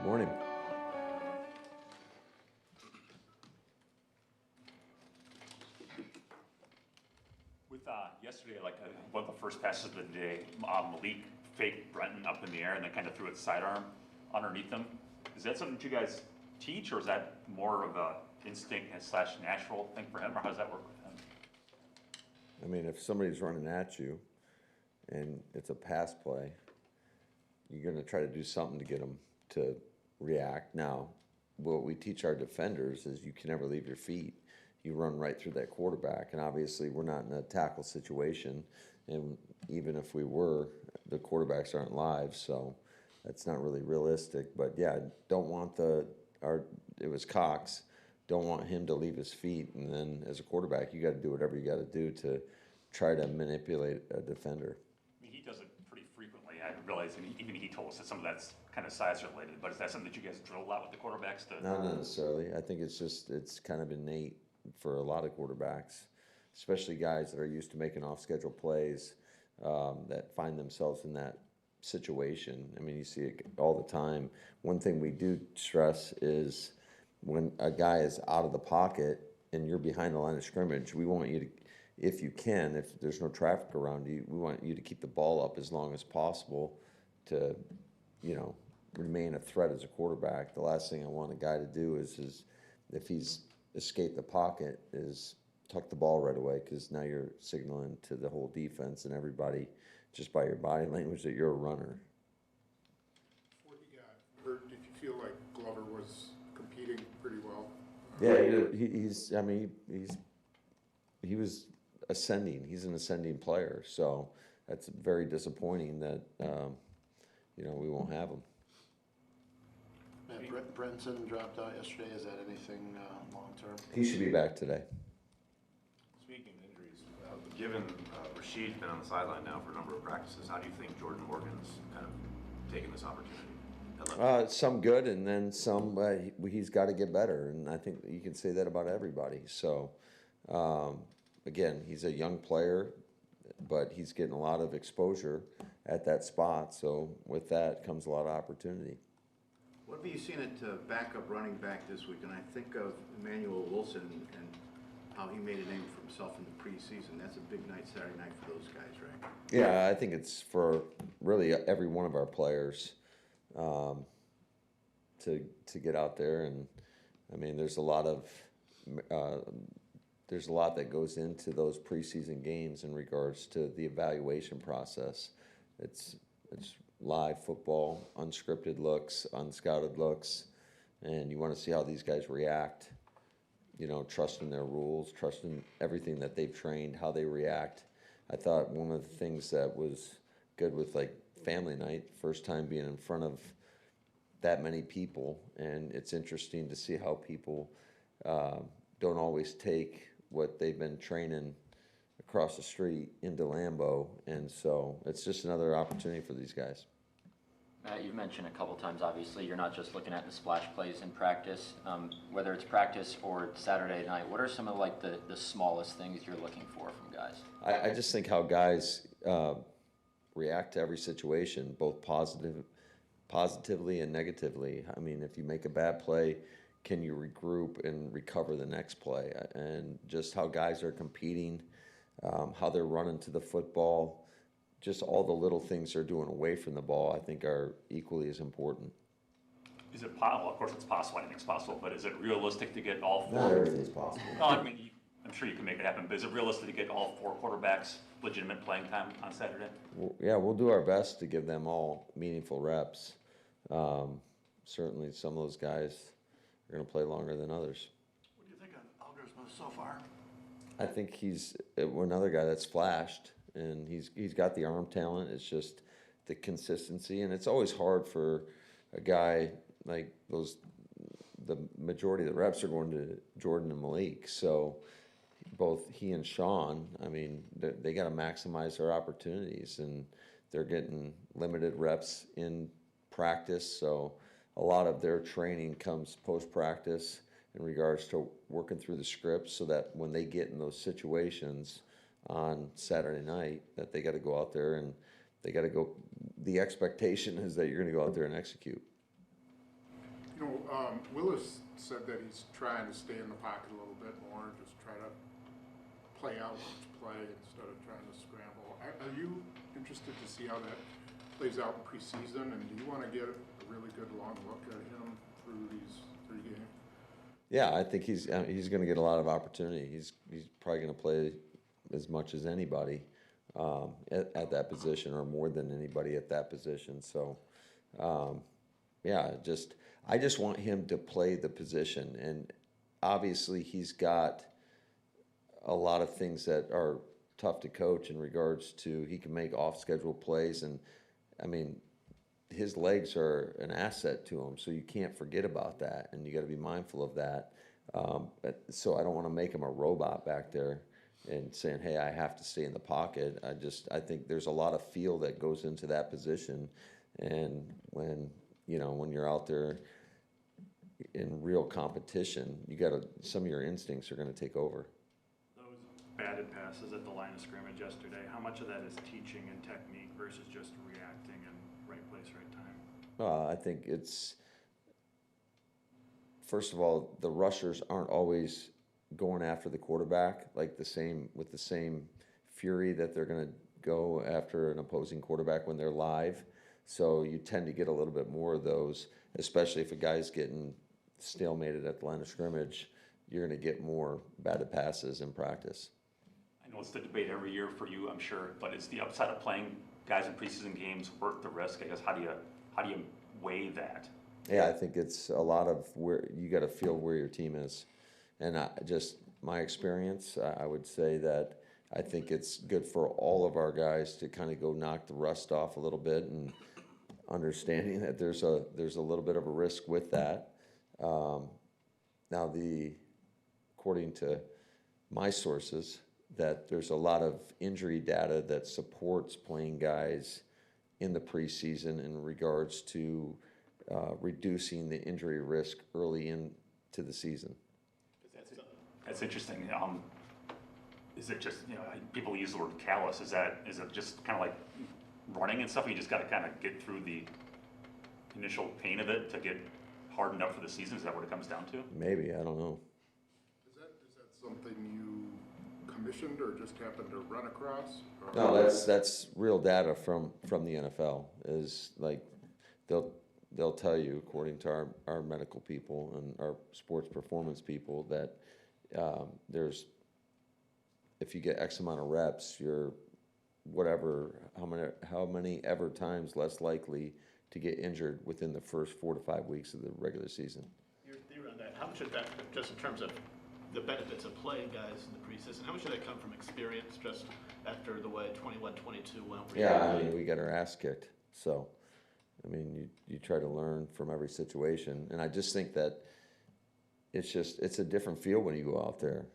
Morning. With yesterday, one of the first passes of the day, Malik faked Brenton up in the air and then kind of threw its sidearm underneath him. Is that something that you guys teach, or is that more of a instinct slash natural thing for him, or how does that work with him? I mean, if somebody's running at you and it's a pass play, you're going to try to do something to get them to react. Now, what we teach our defenders is you can never leave your feet. You run right through that quarterback, and obviously we're not in a tackle situation, and even if we were, the quarterbacks aren't live, so that's not really realistic. But yeah, don't want it was Cox, don't want him to leave his feet, and then as a quarterback, you got to do whatever you got to do to try to manipulate a defender. I mean, he does it pretty frequently. I realize, and even he told us that some of that's kind of size related, but is that something that you guys drill a lot with the quarterbacks? Not necessarily. I think it's kind of innate for a lot of quarterbacks, especially guys that are used to making off-schedule plays, that find themselves in that situation. I mean, you see it all the time. One thing we do stress is when a guy is out of the pocket and you're behind the line of scrimmage, we want you to, if you can, if there's no traffic around you, we want you to keep the ball up as long as possible to, remain a threat as a quarterback. The last thing I want a guy to do is if he's escape the pocket, is tuck the ball right away, because now you're signaling to the whole defense and everybody just by your body language that you're a runner. Before he got hurt, did you feel like Glover was competing pretty well? Yeah, he was ascending. He's an ascending player, so that's very disappointing that we won't have him. Brenton dropped out yesterday. Is that anything long term? He should be back today. Speaking of injuries, given Rashid's been on the sideline now for a number of practices, how do you think Jordan Morgan's kind of taken this opportunity? Some good, and then some. He's got to get better, and I think you can say that about everybody. So, again, he's a young player, but he's getting a lot of exposure at that spot. So, with that comes a lot of opportunity. What have you seen at backup running back this week? And I think of Emmanuel Wilson and how he made a name for himself in the preseason. That's a big night Saturday night for those guys, right? Yeah, I think it's for really every one of our players to get out there, and I mean, there's a lot that goes into those preseason games in regards to the evaluation process. It's live football, unscripted looks, unscouted looks, and you want to see how these guys react, trusting their rules, trusting everything that they've trained, how they react. I thought one of the things that was good with family night, first time being in front of that many people, and it's interesting to see how people don't always take what they've been training across the street into Lambeau, and so it's just another opportunity for these guys. Matt, you've mentioned a couple times, obviously, you're not just looking at the splash plays in practice. Whether it's practice or Saturday night, what are some of the smallest things you're looking for from guys? I just think how guys react to every situation, both positively and negatively. I mean, if you make a bad play, can you regroup and recover the next play? And just how guys are competing, how they're running to the football, just all the little things they're doing away from the ball, I think are equally as important. Is it possible? Of course, it's possible. Anything's possible, but is it realistic to get all four? Not everything's possible. No, I mean, I'm sure you can make it happen, but is it realistic to get all four quarterbacks legitimate playing time on Saturday? We'll do our best to give them all meaningful reps. Certainly, some of those guys are going to play longer than others. What do you think of Aldersma so far? I think he's another guy that's flashed, and he's got the arm talent. It's just the consistency, and it's always hard for a guy like those. The majority of the reps are going to Jordan and Malik, so both he and Sean, I mean, they got to maximize their opportunities, and they're getting limited reps in practice, so a lot of their training comes post-practice in regards to working through the scripts, so that when they get in those situations on Saturday night, that they got to go out there and they got to go. The expectation is that you're going to go out there and execute. No, Willis said that he's trying to stay in the pocket a little bit more, just try to play out each play instead of trying to scramble. Are you interested to see how that plays out in preseason, and do you want to get a really good long look at him through these 3 games? Yeah, I think he's going to get a lot of opportunity. He's probably going to play as much as anybody at that position, or more than anybody at that position. So, yeah, I just want him to play the position, and obviously he's got a lot of things that are tough to coach in regards to he can make off schedule plays, and I mean, his legs are an asset to him, so you can't forget about that, and you got to be mindful of that. So I don't want to make him a robot back there and saying, hey, I have to stay in the pocket. I think there's a lot of feel that goes into that position, and when you're out there in real competition, some of your instincts are going to take over. Those batted passes at the line of scrimmage yesterday, how much of that is teaching and technique versus just reacting and right place, right time? I think it's, first of all, the rushers aren't always going after the quarterback with the same fury that they're going to go after an opposing quarterback when they're live. So you tend to get a little bit more of those, especially if a guy's getting stalemated at the line of scrimmage. You're going to get more batted passes in practice. I know it's the debate every year for you, I'm sure, but is the upside of playing guys in preseason games worth the risk? I guess how do you weigh that? Yeah, I think it's a lot of where you got to feel where your team is, and my experience, I would say that I think it's good for all of our guys to kind of go knock the rust off a little bit, and understanding that there's a little bit of a risk with that. Now, according to my sources, that there's a lot of injury data that supports playing guys in the preseason in regards to reducing the injury risk early into the season. That's interesting. Is it just, people use the word callous. Is it just kind of like running and stuff? You just got to kind of get through the initial pain of it to get hardened up for the season? Is that what it comes down to? Maybe, I don't know. Is that something you commissioned or just happened to run across? Or? No, that's real data from the NFL. Is like they'll tell you, according to our medical people and our sports performance people, that there's, if you get X amount of reps, you're how many ever times less likely to get injured within the first 4 to 5 weeks of the regular season. Your theory on that, how much of that, just in terms of the benefits of playing guys in the preseason, how much of that come from experience just after the way 21-22 went? Yeah, I mean, we got our ass kicked. So, I mean, you try to learn from every situation. And I just think that it's a different feel when you go out there.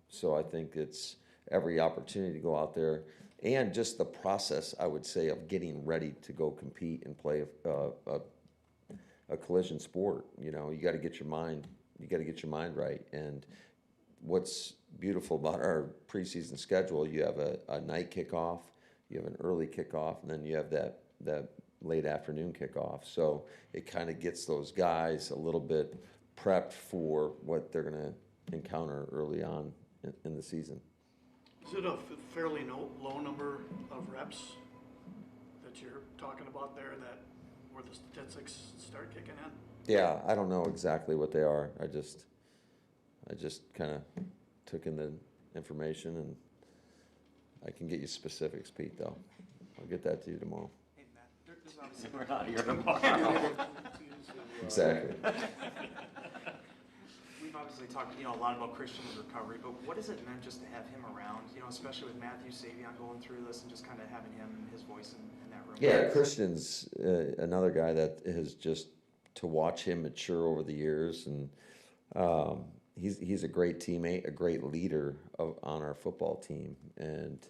So I think it's every opportunity to go out there, and just the process, I would say, of getting ready to go compete and play a collision sport. You got to get your mind right. And what's beautiful about our preseason schedule, you have a night kickoff, you have an early kickoff, and then you have that late afternoon kickoff. So it kind of gets those guys a little bit prepped for what they're going to encounter early on in the season. Is it a fairly low number of reps that you're talking about there, where the statistics start kicking in? Yeah, I don't know exactly what they are. I just kind of took in the information, and I can get you specifics, Pete, though. I'll get that to you tomorrow. Hey, Matt, there's obviously We're not here tomorrow. Exactly. we've obviously talked, a lot about Christian's recovery, but what has it meant just to have him around, especially with Matthew Savion going through this and just kind of having him and his voice in that room? Yeah, Christian's another guy that has just, to watch him mature over the years, and he's a great teammate, a great leader on our football team, and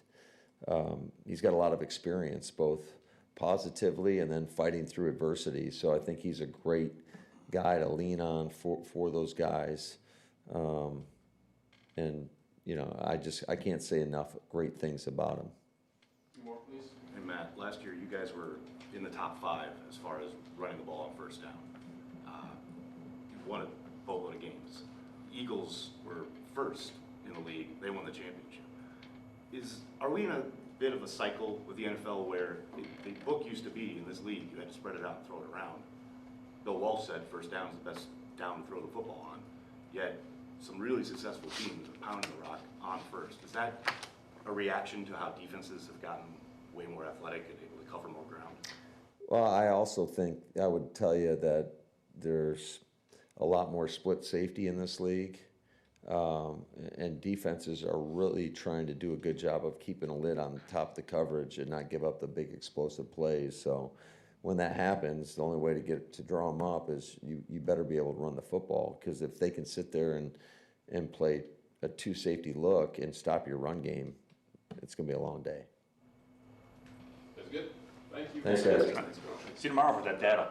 he's got a lot of experience, both positively and then fighting through adversity. So I think he's a great guy to lean on for those guys. And I can't say enough great things about him. More, please. And Matt, last year you guys were in the top 5 as far as running the ball on first down. won a boatload of games. Eagles were first in the league. They won the championship. Are we in a bit of a cycle with the NFL where the book used to be in this league, you had to spread it out and throw it around? Bill Walsh said first down is the best down to throw the football on. Yet some really successful teams are pounding the rock on first. Is that a reaction to how defenses have gotten way more athletic and able to cover more ground? Well, I also think, I would tell you that there's a lot more split safety in this league. And defenses are really trying to do a good job of keeping a lid on the top of the coverage and not give up the big explosive plays. So when that happens, the only way to draw them up is you better be able to run the football, because if they can sit there and play a two safety look and stop your run game, it's going to be a long day. That's good. Thank you. Thanks, guys. See you tomorrow for that data.